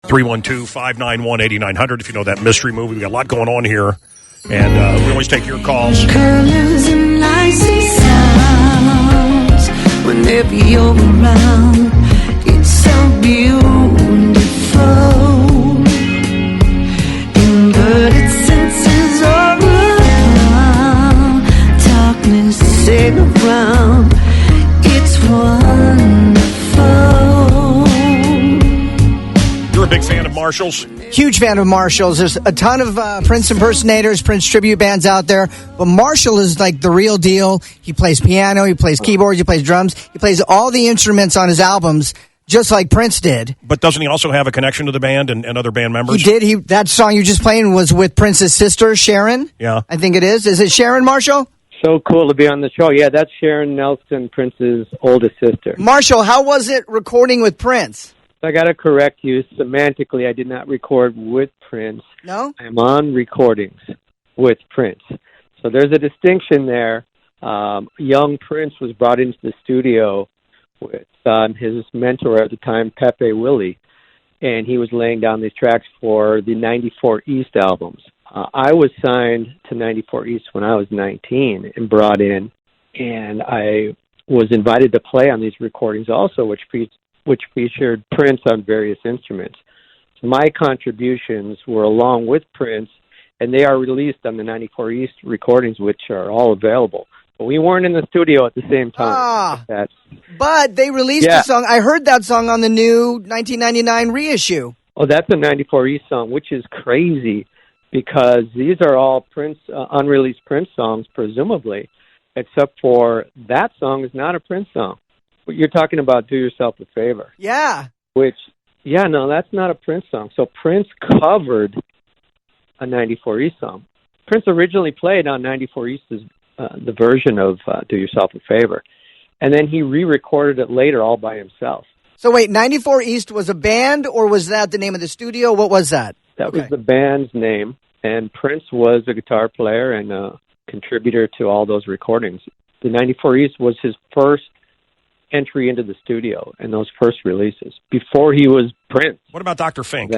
312-591-8900 if you know that mystery movie. We got a lot going on here. And we always take your calls. Colors and icy sounds whenever you're around. It's so beautiful. Inverted senses are around. Darkness sail around. It's wonderful. You're a big fan of Marshalls? Huge fan of Marshalls. There's a ton of Prince impersonators, Prince tribute bands out there, but Marshall is like the real deal. He plays piano, he plays keyboards, he plays drums, he plays all the instruments on his albums, just like Prince did. But doesn't he also have a connection to the band and other band members? He did. That song you just played was with Prince's sister, Sharon. Yeah. I think it is. Is it Sharon, Marshall? So cool to be on the show. Yeah, that's Sharon Nelson, Prince's oldest sister. Marshall, how was it recording with Prince? I got to correct you. Semantically, I did not record with Prince. No? I'm on recordings with Prince. So there's a distinction there. Young Prince was brought into the studio with his mentor at the time, Pepe Willie, and he was laying down these tracks for the 94 East albums. I was signed to 94 East when I was 19 and brought in, and I was invited to play on these recordings also, which featured Prince on various instruments. So my contributions were along with Prince, and they are released on the 94 East recordings, which are all available. But we weren't in the studio at the same time. But they released a song. I heard that song on the new 1999 reissue. Oh, that's a 94 East song, which is crazy because these are all Prince, unreleased Prince songs, presumably, except for that song is not a Prince song. You're talking about Do Yourself a Favor. Yeah. That's not a Prince song. So Prince covered a 94 East song. Prince originally played on 94 East's the version of Do Yourself a Favor. And then he re-recorded it later all by himself. So wait, 94 East was a band, or was that the name of the studio? What was that? That was the band's name. And Prince was a guitar player and a contributor to all those recordings. The 94 East was his first entry into the studio and those first releases before he was Prince. What about Dr. Fink?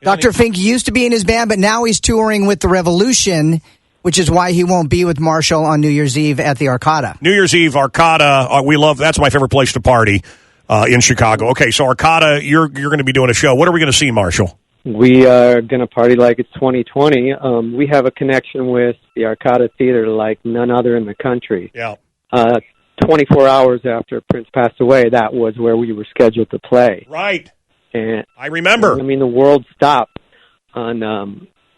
Dr. Fink used to be in his band, but now he's touring with The Revolution, which is why he won't be with Marshall on New Year's Eve at the Arcada. New Year's Eve, Arcada, we love, that's my favorite place to party in Chicago. Okay, so Arcada, you're going to be doing a show. What are we going to see, Marshall? We are going to party like it's 2020. We have a connection with the Arcada Theater like none other in the country. Yeah. 24 hours after Prince passed away, that was where we were scheduled to play. Right. And I remember. The world stopped on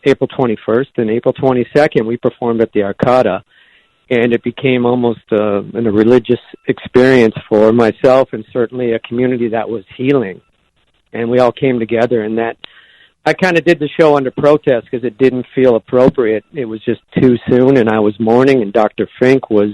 April 21st, and April 22nd, we performed at the Arcada, and it became almost a religious experience for myself and certainly a community that was healing. And we all came together, and that I kind of did the show under protest because it didn't feel appropriate. It was just too soon, and I was mourning, and Dr. Fink was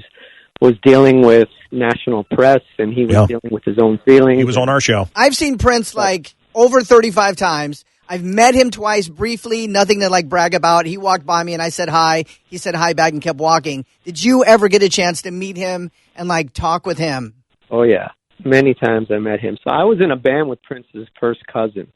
dealing with national press, and he was dealing with his own feelings. He was on our show. I've seen Prince like over 35 times. I've met him twice briefly, nothing to brag about. He walked by me and I said hi. He said hi back and kept walking. Did you ever get a chance to meet him and talk with him? Oh, yeah. Many times I met him. So I was in a band with Prince's first cousin,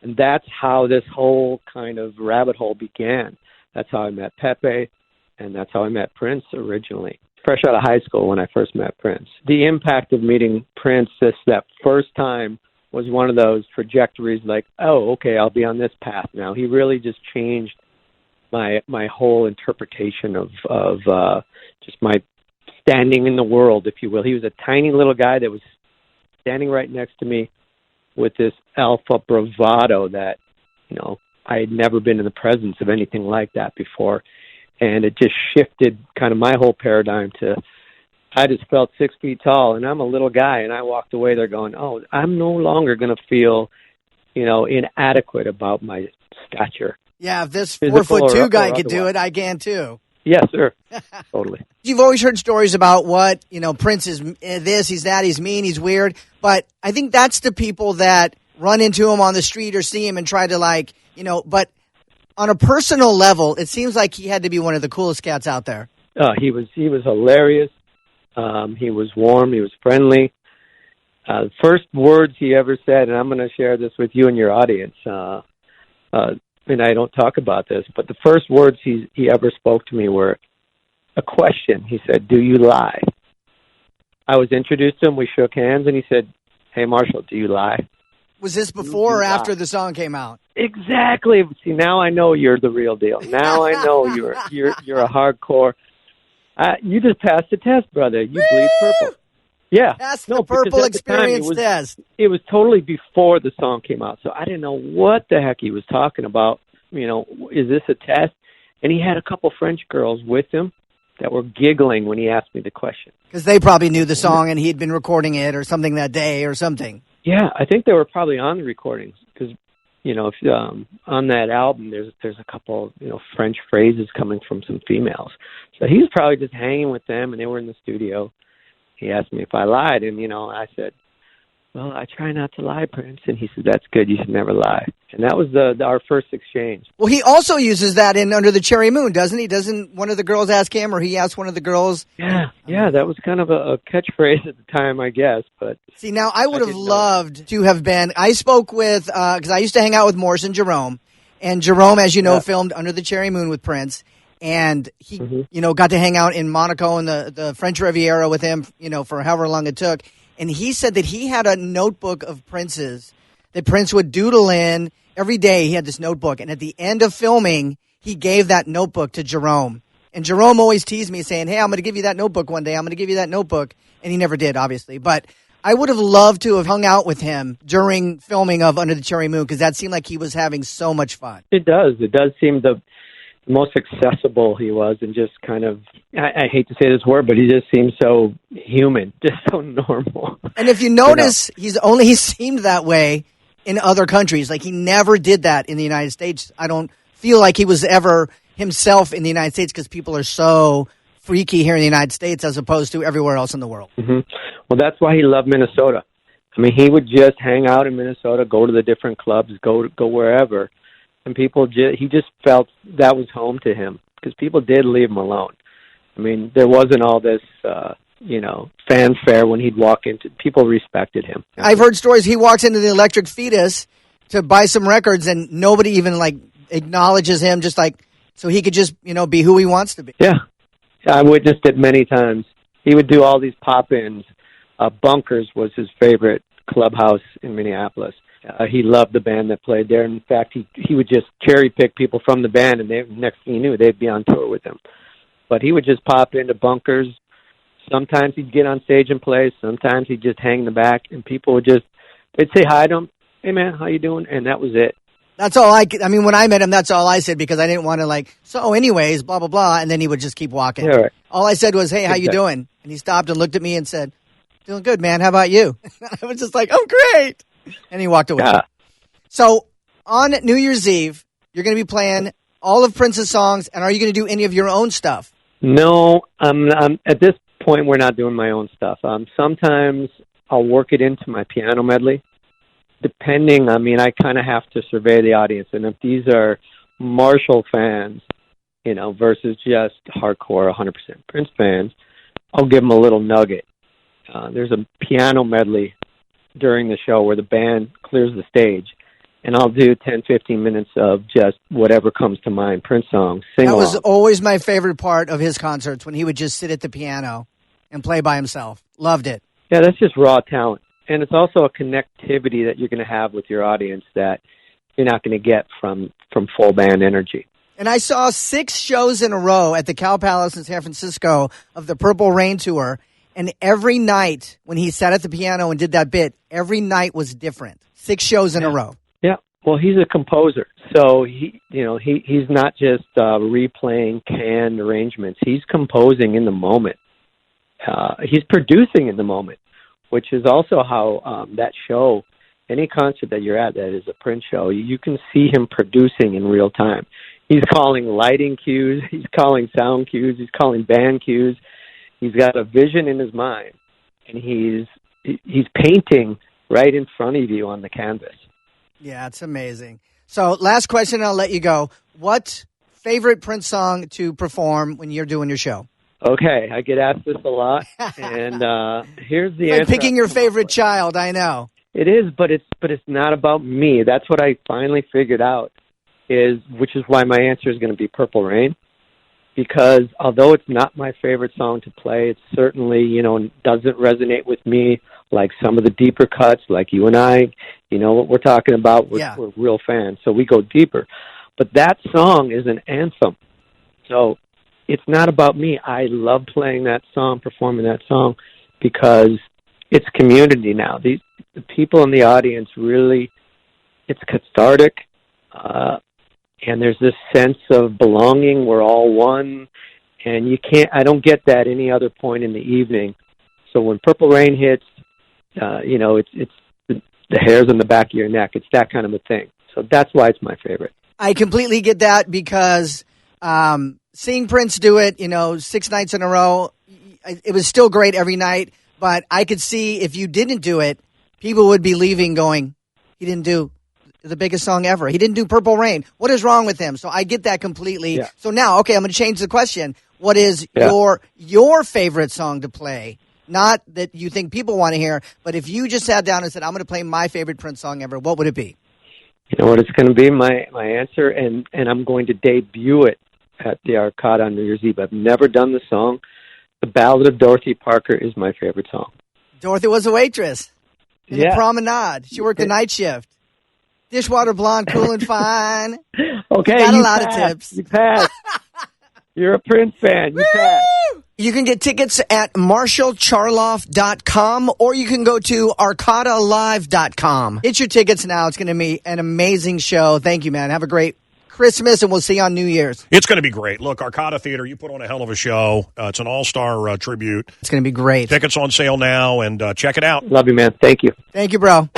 and that's how this whole kind of rabbit hole began. That's how I met Pepe, and that's how I met Prince originally. Fresh out of high school when I first met Prince. The impact of meeting Prince that first time was one of those trajectories oh, okay, I'll be on this path now. He really just changed my whole interpretation of just my standing in the world, if you will. He was a tiny little guy that was standing right next to me with this alpha bravado that, I had never been in the presence of anything like that before. And it just shifted kind of my whole paradigm to, I just felt 6 feet tall, and I'm a little guy, and I walked away there going, oh, I'm no longer going to feel, inadequate about my stature. Yeah, if this 4'2" guy could do it, I can too. Yes, sir. Totally. You've always heard stories about what, Prince is this, he's that, he's mean, he's weird. But I think that's the people that run into him on the street or see him and try to but on a personal level, it seems like he had to be one of the coolest cats out there. He was hilarious. He was warm. He was friendly. First words he ever said, and I'm going to share this with you and your audience, and I don't talk about this, but the first words he ever spoke to me were a question. He said, "Do you lie?" I was introduced to him, we shook hands, and he said, "Hey, Marshall, do you lie?" Was this before or after the song came out? Exactly. See, now I know you're the real deal. Now I know you're a hardcore. You just passed the test, brother. You bleed purple. Yeah. That's the Purple Experience test. It was totally before the song came out, so I didn't know what the heck he was talking about. You know, is this a test? And he had a couple French girls with him that were giggling when he asked me the question. Because they probably knew the song and he'd been recording it or something that day or something. Yeah, I think they were probably on the recordings because, you know, if on that album there's a couple, you know, French phrases coming from some females. So he was probably just hanging with them, and they were in the studio. He asked me if I lied, and, you know, I said, "Well, I try not to lie, Prince." And he said, "That's good. You should never lie." And that was our first exchange. Well, he also uses that in Under the Cherry Moon, doesn't he? Doesn't one of the girls ask him, or he asked one of the girls? Yeah, that was kind of a catchphrase at the time, I guess. But see, now I would have loved to have been. I spoke with because I used to hang out with Morrison Jerome, and Jerome, as you know, filmed Under the Cherry Moon with Prince. And he, you know, got to hang out in Monaco and the French Riviera with him, you know, for however long it took. And he said that he had a notebook of Prince's that Prince would doodle in every day. He had this notebook. And at the end of filming, he gave that notebook to Jerome. And Jerome always teased me saying, "Hey, I'm going to give you that notebook one day. I'm going to give you that notebook." And he never did, obviously. But I would have loved to have hung out with him during filming of Under the Cherry Moon because that seemed like he was having so much fun. It does. It does seem the most accessible he was, and just kind of, I hate to say this word, but he just seemed so human, just so normal. And if you notice, he seemed that way in other countries. Like, he never did that in the United States. I don't feel like he was ever himself in the United States because people are so freaky here in the United States as opposed to everywhere else in the world. Mm-hmm. Well, that's why he loved Minnesota. I mean, he would just hang out in Minnesota, go to the different clubs, go wherever. And he just felt that was home to him because people did leave him alone. I mean, there wasn't all this, you know, fanfare when he'd walk into. People respected him. I've heard stories. He walks into the Electric Fetus to buy some records, and nobody even like acknowledges him. Just like so he could just, you know, be who he wants to be. Yeah, I witnessed it many times. He would do all these pop-ins. Bunkers was his favorite clubhouse in Minneapolis. He loved the band that played there. In fact, he would just cherry pick people from the band, and next thing you knew, they'd be on tour with him. But he would just pop into Bunkers. Sometimes he'd get on stage and play. Sometimes he'd just hang in the back, and people would they'd say hi to him. "Hey, man, how you doing?" And that was it. That's all I mean, when I met him, that's all I said because I didn't want to like, so anyways, blah, blah, blah. And then he would just keep walking. Yeah, right. All I said was, "Hey, how you doing?" And he stopped and looked at me and said, "Doing good, man. How about you?" I was just like, "Oh, great." And he walked away. Yeah. So on New Year's Eve, you're going to be playing all of Prince's songs. And are you going to do any of your own stuff? No, at this point, we're not doing my own stuff. Sometimes I'll work it into my piano medley. Depending, I mean, I kind of have to survey the audience. And if these are Marshall fans, you know, versus just hardcore 100% Prince fans, I'll give them a little nugget. There's a piano medley during the show where the band clears the stage, and I'll do 10, 15 minutes of just whatever comes to mind, Prince songs, sing along. That was always my favorite part of his concerts, when he would just sit at the piano and play by himself. Loved it. Yeah, that's just raw talent. And it's also a connectivity that you're going to have with your audience that you're not going to get from full band energy. And I saw 6 shows in a row at the Cow Palace in San Francisco of the Purple Rain Tour. And every night when he sat at the piano and did that bit, every night was different. 6 shows in a row. Yeah. Well, he's a composer. So he's not just replaying canned arrangements. He's composing in the moment. He's producing in the moment, which is also how that show, any concert that you're at that is a Prince show, you can see him producing in real time. He's calling lighting cues. He's calling sound cues. He's calling band cues. He's got a vision in his mind, and he's painting right in front of you on the canvas. Yeah, it's amazing. So last question, I'll let you go. What favorite Prince song to perform when you're doing your show? Okay, I get asked this a lot, and here's the Like answer. picking your favorite child, I know. It is, but it's not about me. That's what I finally figured out, which is why my answer is going to be Purple Rain, because although it's not my favorite song to play, it certainly doesn't resonate with me like some of the deeper cuts, like you and I. You know what we're talking about. We're real fans, so we go deeper. But that song is an anthem, so it's not about me. I love playing that song, performing that song, because it's community now. The people in the audience really, it's cathartic, and there's this sense of belonging. We're all one, and I don't get that any other point in the evening. So when Purple Rain hits, it's the hairs on the back of your neck. It's that kind of a thing. So that's why it's my favorite. I completely get that because seeing Prince do it, 6 nights in a row, it was still great every night. But I could see if you didn't do it, people would be leaving going, he didn't do the biggest song ever. He didn't do Purple Rain. What is wrong with him? So I get that completely. Yeah. So now, okay, I'm going to change the question. What is your favorite song to play? Not that you think people want to hear, but if you just sat down and said, I'm going to play my favorite Prince song ever, what would it be? You know what? It's going to be my answer, and I'm going to debut it at the Arcada on New Year's Eve. I've never done the song. The Ballad of Dorothy Parker is my favorite song. Dorothy was a waitress in the promenade. She worked the night shift. Dishwater blonde, cool and fine. Okay, got a you lot of passed. tips. You passed. You're a Prince fan. You passed. You can get tickets at MarshallCharloff.com or you can go to ArcadaLive.com. Get your tickets now. It's going to be an amazing show. Thank you, man. Have a great Christmas, and we'll see you on New Year's. It's going to be great. Look, Arcada Theater, you put on a hell of a show. It's an all-star tribute. It's going to be great. Tickets on sale now, and check it out. Love you, man. Thank you. Thank you, bro.